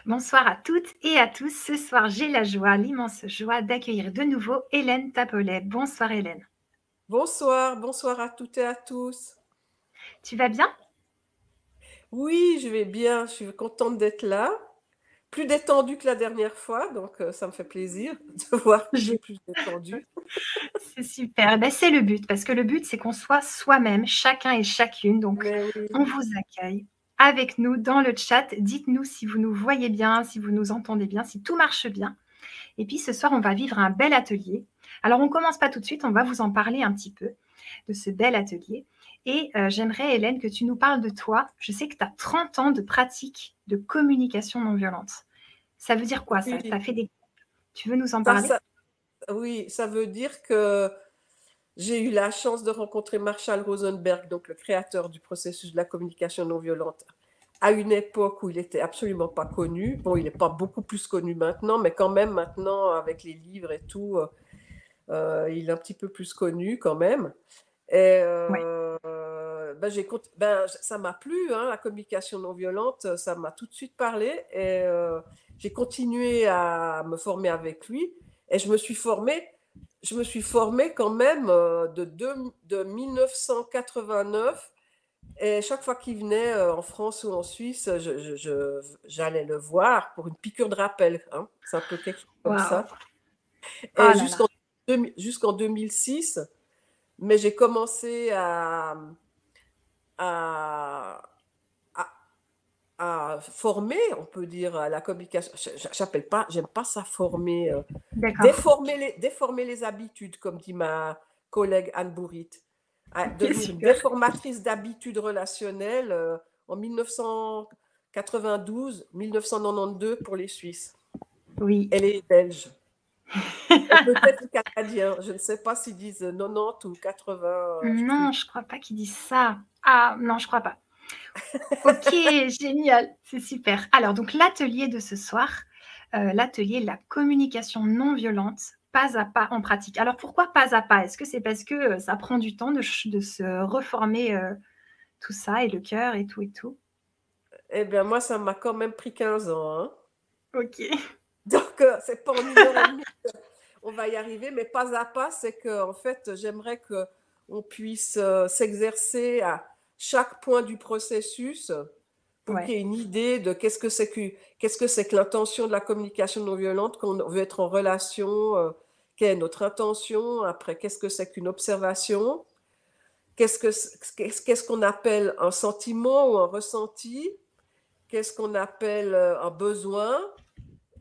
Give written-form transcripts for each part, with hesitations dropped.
Bonsoir à toutes et à tous. Ce soir, j'ai la joie, l'immense joie d'accueillir de nouveau Hélène Tapolet. Bonsoir Hélène. Bonsoir, bonsoir à toutes et à tous. Tu vas bien? Oui, je vais bien, je suis contente d'être là. Plus détendue que la dernière fois, donc ça me fait plaisir de voir que je suis J'ai- plus détendue. C'est super. Eh ben, c'est le but, parce que le but, c'est qu'on soit soi-même, chacun et chacune. Donc, Mais on oui, vous accueille avec nous dans le chat. Dites-nous si vous nous voyez bien, si vous nous entendez bien, si tout marche bien. Et puis, ce soir, on va vivre un bel atelier. Alors, on commence pas tout de suite, on va vous en parler un petit peu de ce bel atelier. Et j'aimerais, Hélène, que tu nous parles de toi. Je sais que tu as 30 ans de pratique de communication non violente. Ça veut dire quoi ça? oui, Tu veux nous en ça, parler? ça, oui, ça veut dire que j'ai eu la chance de rencontrer Marshall Rosenberg, donc le créateur du processus de la communication non violente, à une époque où il était absolument pas connu. Bon, il n'est pas beaucoup plus connu maintenant, mais quand même maintenant, avec les livres et tout, il est un petit peu plus connu quand même. Et Ouais. ben, ça m'a plu, hein, la communication non violente, ça m'a tout de suite parlé. Et j'ai continué à me former avec lui. Et je me suis formée quand même de 1989. Et chaque fois qu'il venait en France ou en Suisse, j'allais le voir pour une piqûre de rappel, hein. C'est un peu quelque chose comme Waouh. ça. Oh Et là là. jusqu'en 2006, mais j'ai commencé à, à, à former, on peut dire, à la communication. J'appelle pas, j'aime pas ça former, D'accord. déformer les habitudes, comme dit ma collègue Anne Bourrit. À Ok, devenir super. déformatrice d'habitudes relationnelles en 1992, 1992 pour les Suisses. Oui. Elle est belge. Et peut-être canadien. Je ne sais pas s'ils disent 90 ou 80 Non, trucs. je crois pas qu'ils disent ça. Ah non, je crois pas. Ok, génial, c'est super. Alors, donc l'atelier de ce soir, l'atelier la communication non violente, pas à pas en pratique. Alors pourquoi pas à pas? Est-ce que c'est parce que ça prend du temps de se reformer tout ça et le cœur et tout et tout? Eh bien, moi, ça m'a quand même pris 15 ans, hein. Ok. Donc, c'est pas en une heure et demie qu'on va y arriver, mais pas à pas, c'est que, en fait, j'aimerais qu'on puisse s'exercer à chaque point du processus pour qu'il Ouais, y ait une idée de qu'est-ce que c'est que l'intention de la communication non violente, qu'on veut être en relation, quelle est notre intention, après, qu'est-ce que c'est qu'une observation, qu'est-ce qu'on appelle un sentiment ou un ressenti, qu'est-ce qu'on appelle un besoin,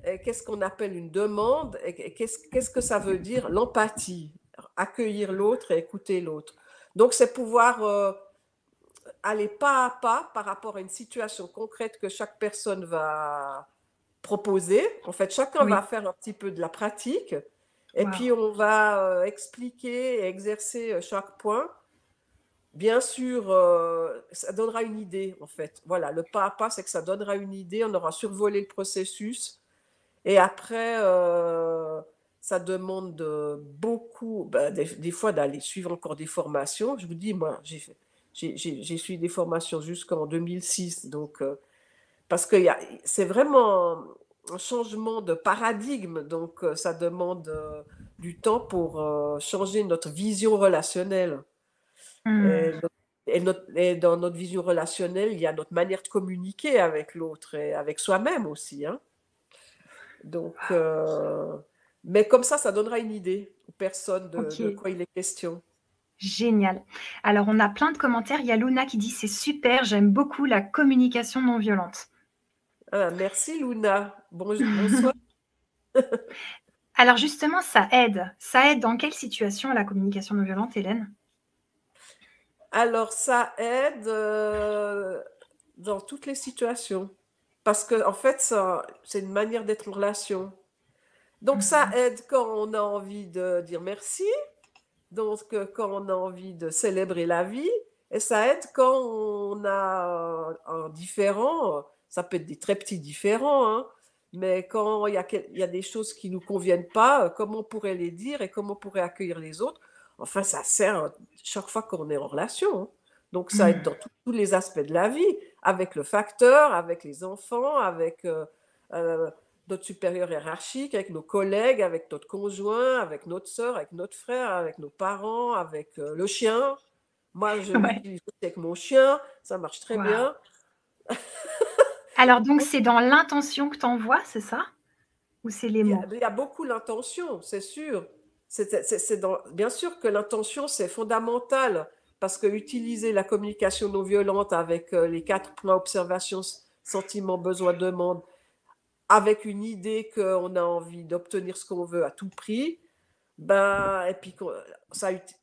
et qu'est-ce qu'on appelle une demande, et qu'est-ce que ça veut dire l'empathie, accueillir l'autre et écouter l'autre. Donc, c'est pouvoir aller pas à pas par rapport à une situation concrète que chaque personne va proposer. En fait, chacun va oui, faire un petit peu de la pratique, et waouh, puis on va expliquer et exercer chaque point. Bien sûr, ça donnera une idée, en fait. Voilà, le pas à pas, c'est que ça donnera une idée. On aura survolé le processus. Et après, ça demande beaucoup, ben, des fois, d'aller suivre encore des formations. Je vous dis, moi, j'ai suivi des formations jusqu'en 2006. Donc, parce que c'est vraiment un changement de paradigme. Donc, ça demande du temps pour changer notre vision relationnelle. Et, mmh, et dans notre vision relationnelle, il y a notre manière de communiquer avec l'autre et avec soi-même aussi, hein. Donc, mais comme ça donnera une idée aux personnes de ok, quoi il est question. génial. Alors on a plein de commentaires. Il y a Luna qui dit c'est super, j'aime beaucoup la communication non violente. Ah, merci Luna. Bonsoir. Alors justement, ça aide. Ça aide dans quelle situation la communication non violente, Hélène? Alors, ça aide dans toutes les situations. Parce que, en fait, c'est une manière d'être en relation. Donc, ça Mmh. aide quand on a envie de dire merci. Donc, quand on a envie de célébrer la vie. Et ça aide quand on a un différent. Ça peut être des très petits différents, hein, mais quand il y a des choses qui ne nous conviennent pas, comment on pourrait les dire et comment on pourrait accueillir les autres. Enfin, ça sert chaque fois qu'on est en relation, hein. Donc, ça aide Mmh. dans tous les aspects de la vie, avec le facteur, avec les enfants, avec euh, notre supérieur hiérarchique, avec nos collègues, avec notre conjoint, avec notre sœur, avec notre frère, avec nos parents, avec le chien. Moi, je Ouais. l'utilise aussi avec mon chien, ça marche très Waouh. bien. Alors donc c'est dans l'intention que tu envoies, c'est ça? Ou c'est les mots? Il y a beaucoup l'intention, c'est sûr. Bien sûr que l'intention, c'est fondamental parce que utiliser la communication non violente avec les 4 points observation, sentiment, besoin, demande, avec une idée qu'on a envie d'obtenir ce qu'on veut à tout prix, ben, et puis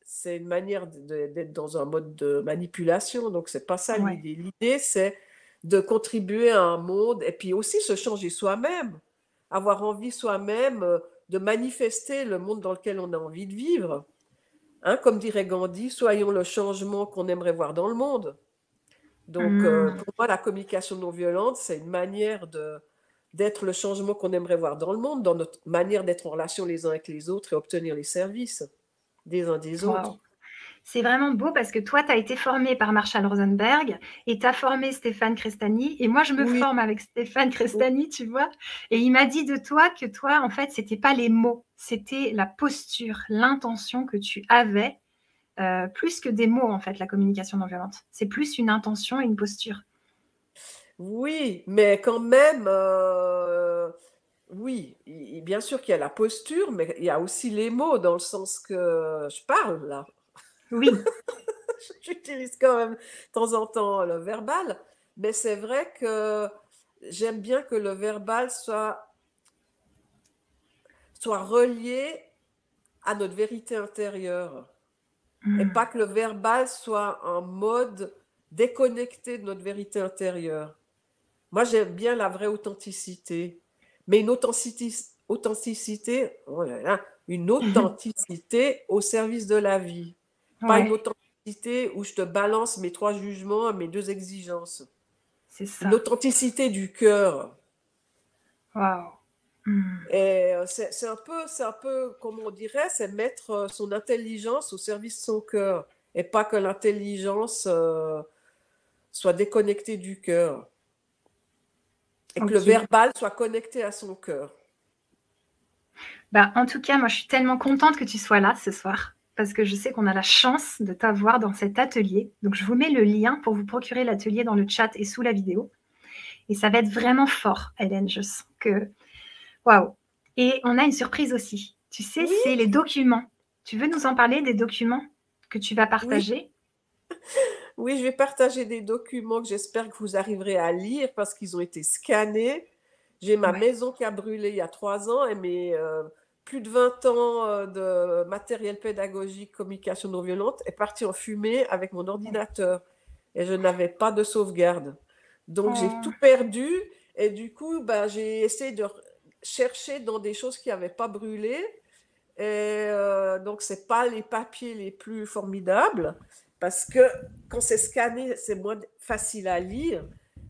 c'est une manière d'être dans un mode de manipulation, donc c'est pas ça Ouais. l'idée. L'idée, c'est de contribuer à un monde et puis aussi se changer soi-même, avoir envie soi-même de manifester le monde dans lequel on a envie de vivre. Hein, comme dirait Gandhi, soyons le changement qu'on aimerait voir dans le monde. Donc, Mmh. pour moi, la communication non violente, c'est une manière d'être le changement qu'on aimerait voir dans le monde, dans notre manière d'être en relation les uns avec les autres et obtenir les services des uns des Waouh. autres. C'est vraiment beau parce que toi, tu as été formé par Marshall Rosenberg et tu as formé Stéphane Crestani et moi, je me Oui, forme avec Stéphane oui, Crestani, tu vois? Et il m'a dit de toi que toi, en fait, c'était pas les mots, c'était la posture, l'intention que tu avais, plus que des mots, en fait, la communication non violente. C'est plus une intention et une posture. oui, mais quand même, oui, bien sûr qu'il y a la posture, mais il y a aussi les mots dans le sens que je parle là. Oui. J'utilise quand même de temps en temps le verbal, mais c'est vrai que j'aime bien que le verbal soit relié à notre vérité intérieure et Mmh. pas que le verbal soit un mode déconnecté de notre vérité intérieure. Moi, j'aime bien la vraie authenticité, mais une authenticité, oh là là, une authenticité au service de la vie, pas une Ouais, authenticité où je te balance mes 3 jugements, mes 2 exigences. c'est Une ça. authenticité du cœur. Waouh. Mmh. Et c'est un peu, comme on dirait, c'est mettre son intelligence au service de son cœur et pas que l'intelligence soit déconnectée du cœur et que le OK. verbal soit connecté à son cœur. Bah, en tout cas, moi, je suis tellement contente que tu sois là ce soir parce que je sais qu'on a la chance de t'avoir dans cet atelier. Donc, je vous mets le lien pour vous procurer l'atelier dans le chat et sous la vidéo. Et ça va être vraiment fort, Hélène. Je sens que waouh. Et on a une surprise aussi. Tu sais, Oui, c'est les documents. Tu veux nous en parler des documents que tu vas oui, partager? oui, je vais partager des documents que j'espère que vous arriverez à lire parce qu'ils ont été scannés. J'ai ma Ouais. maison qui a brûlé il y a 3 ans et mes plus de 20 ans de matériel pédagogique, communication non violente est parti en fumée avec mon ordinateur et je n'avais pas de sauvegarde. Donc j'ai Oh. tout perdu et du coup, ben, j'ai essayé de chercher dans des choses qui n'avaient pas brûlé. Et donc, c'est pas les papiers les plus formidables parce que quand c'est scanné, c'est moins facile à lire.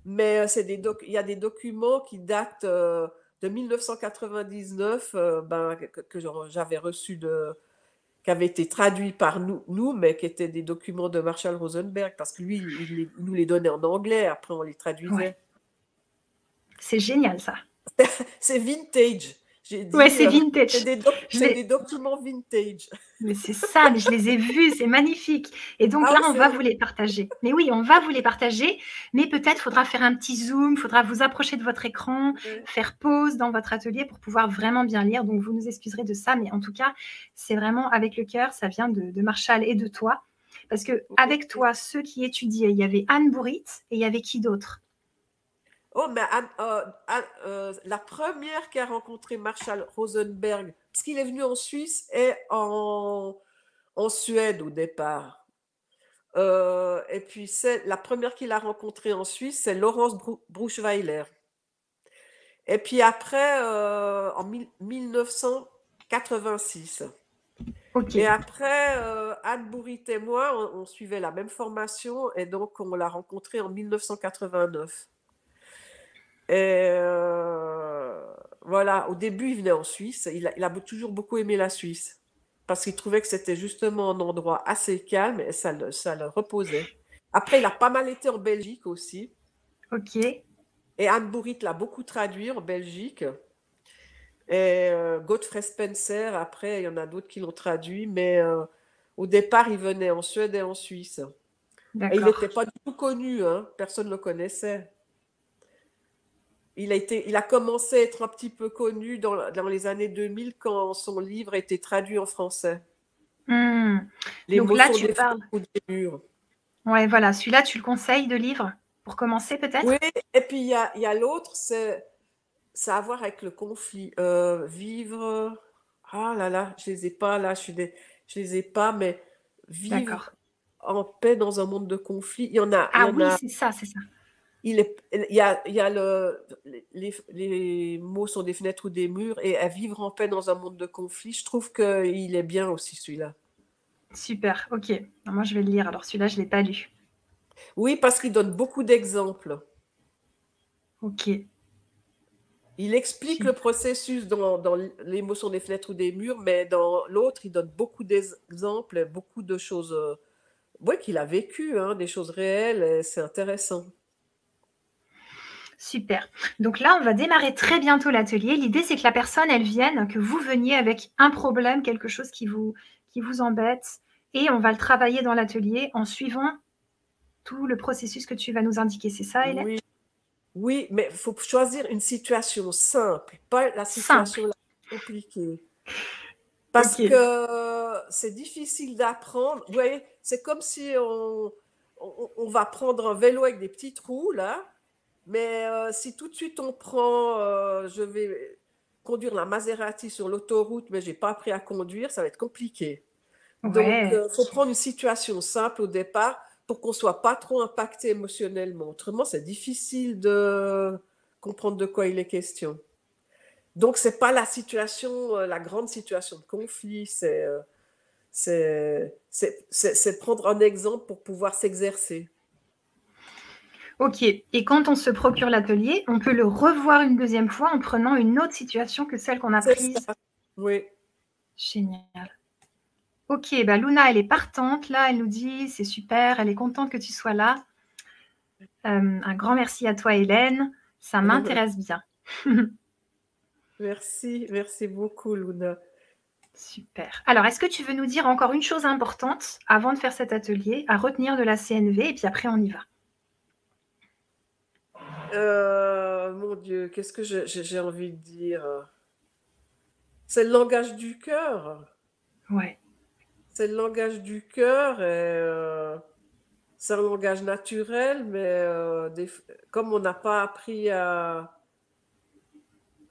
Mais il y a des documents qui datent de 1999, ben, j'avais reçu qui avaient été traduits par nous, mais qui étaient des documents de Marshall Rosenberg parce que lui, il nous les donnait en anglais. Après, on les Ouais. traduisait. C'est génial ça. C'est vintage. J'ai Ouais, dit, c'est vintage. Je c'est des l'ai documents vintage. Mais c'est ça, mais je les ai vus, c'est magnifique. Et donc Ah là, oui, on c'est va vrai. vous les partager. Mais oui, on va vous les partager, mais peut-être faudra faire un petit zoom, faudra vous approcher de votre écran, Ouais. faire pause dans votre atelier pour pouvoir vraiment bien lire. Donc vous nous excuserez de ça, mais en tout cas, c'est vraiment avec le cœur, ça vient de Marshall et de toi. Parce que avec toi, ceux qui étudiaient, il y avait Anne Bourrit et il y avait qui d'autre? Oh, mais la première qui a rencontré Marshall Rosenberg, parce qu'il est venu en Suisse et en Suède au départ. Et puis, c'est la première qu'il a rencontrée en Suisse, c'est Laurence Bruchweiler. Et puis après, en 1986. Et OK. après, Anne Bourrit et moi, on suivait la même formation et donc on l'a rencontré en 1989. Et voilà, au début, il venait en Suisse. Il a toujours beaucoup aimé la Suisse parce qu'il trouvait que c'était justement un endroit assez calme et ça le reposait. Après, il a pas mal été en Belgique aussi. OK. Et Anne Bourrit l'a beaucoup traduit en Belgique. Et Godfrey Spencer, après, il y en a d'autres qui l'ont traduit, mais au départ, il venait en Suède et en Suisse. Et il n'était D'accord. pas du tout connu, hein, personne ne le connaissait. Il a commencé à être un petit peu connu dans les années 2000 quand son livre a été traduit en français. Hmm. Les Donc mots là, sont tu des parles. fleurs ou des murs. Ouais, voilà. Celui-là, tu le conseilles de livre pour commencer Oui, peut-être? et puis il y a l'autre, ça a à voir avec le conflit. Vivre. Ah là là, je les ai pas là, je les ai pas, mais vivre D'accord. en paix dans un monde de conflit. Il y Ah en oui, a. c'est ça, c'est ça. Il y a les mots sont des fenêtres ou des murs, et à vivre en paix dans un monde de conflit. Je trouve qu'il est bien aussi celui-là. Super. Ok. Alors, moi, je vais le lire. Alors celui-là, je l'ai pas lu. Oui, parce qu'il donne beaucoup d'exemples. Ok. Il explique le Génial. processus dans l'émotion des fenêtres ou des murs, mais dans l'autre, il donne beaucoup d'exemples, beaucoup de choses ouais, qu'il a vécues, hein, des choses réelles, et c'est intéressant. Super. Donc là, on va démarrer très bientôt l'atelier. L'idée, c'est que la personne, elle vienne, que vous veniez avec un problème, quelque chose qui vous embête, et on va le travailler dans l'atelier en suivant tout le processus que tu vas nous indiquer. C'est ça, Hélène? Oui, oui, mais il faut choisir une situation simple, pas la Simple. situation la plus compliquée. Ok. Parce que c'est difficile d'apprendre. Vous voyez, c'est comme si on va prendre un vélo avec des petits trous, là. Mais si tout de suite on prend, je vais conduire la Maserati sur l'autoroute, mais j'ai pas appris à conduire, ça va être compliqué. Donc, Ouais. faut prendre une situation simple au départ pour qu'on soit pas trop impacté émotionnellement. Autrement, c'est difficile de comprendre de quoi il est question. Donc, c'est pas la situation, la grande situation de conflit, c'est prendre un exemple pour pouvoir s'exercer. Ok. Et quand on se procure l'atelier, on peut le revoir une deuxième fois en prenant une autre situation que celle qu'on a C'est ça, prise. oui. Génial. Ok, bah Luna, elle est partante. Là, elle nous dit, c'est super, elle est contente que tu sois là. Un grand merci à toi, Hélène. Ça m'intéresse bien. Merci, merci beaucoup, Luna. Super. Alors, est-ce que tu veux nous dire encore une chose importante avant de faire cet atelier à retenir de la CNV et puis après on y va? Mon Dieu, qu'est-ce que j'ai envie de dire? C'est le langage du cœur. Ouais. C'est le langage du cœur, et c'est un langage naturel, mais comme on n'a pas appris à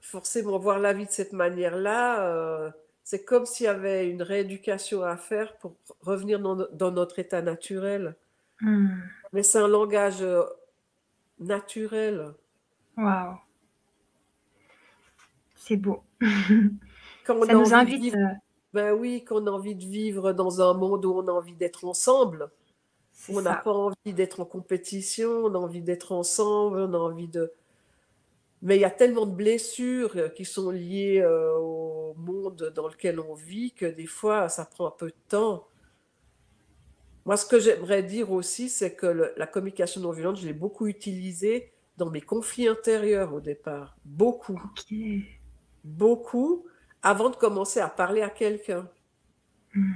forcément voir la vie de cette manière-là, c'est comme s'il y avait une rééducation à faire pour revenir dans notre état naturel. Hmm. Mais c'est un langage naturel. Waouh. C'est beau. Quand on Ça a nous envie de invite. vivre, ben oui, quand on a envie de vivre dans un monde où on a envie d'être ensemble, C'est où on n'a ça. pas envie d'être en compétition, on a envie d'être ensemble, on a envie de... Mais il y a tellement de blessures qui sont liées au monde dans lequel on vit que des fois, ça prend un peu de temps. Moi, ce que j'aimerais dire aussi, c'est que la communication non violente, je l'ai beaucoup utilisée dans mes conflits intérieurs au départ. Beaucoup, Ok. beaucoup, avant de commencer à parler à quelqu'un. Hmm.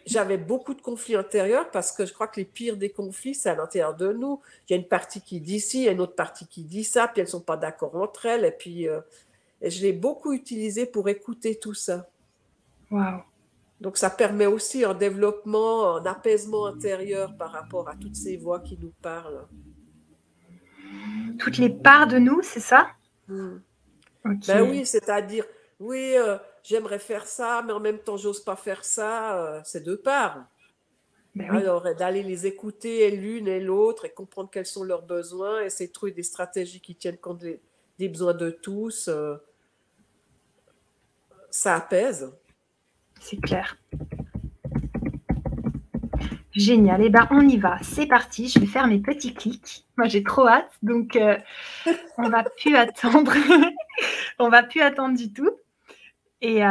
J'avais beaucoup de conflits intérieurs parce que je crois que les pires des conflits, c'est à l'intérieur de nous. Il y a une partie qui dit ci, il y a une autre partie qui dit ça, puis elles ne sont pas d'accord entre elles. Et puis, et je l'ai beaucoup utilisé pour écouter tout ça. Waouh. Donc, ça permet aussi un développement, un apaisement intérieur par rapport à toutes ces voix qui nous parlent. Toutes les parts de nous, c'est ça? Hmm. Ok. Ben oui, c'est-à-dire, oui, j'aimerais faire ça, mais en même temps, j'ose pas faire ça. C'est deux parts. Ben oui. Alors, d'aller les écouter l'une et l'autre et comprendre quels sont leurs besoins, essayer de trouver des stratégies qui tiennent compte des besoins de tous, ça apaise. C'est clair. Génial. Eh ben, on y va. C'est parti. Je vais faire mes petits clics. Moi, j'ai trop hâte. Donc, on va plus attendre. On va plus attendre du tout. Et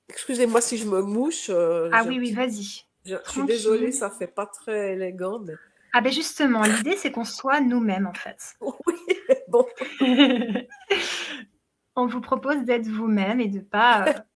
Excusez-moi si je me mouche, ah j'ai un oui, oui, petit... vas-y. Je suis désolée, Tranquille. ça fait pas très élégant, mais... Ah beh, justement, l'idée, c'est qu'on soit nous-mêmes, en fait. Oui, bon. On vous propose d'être vous-même et de pas,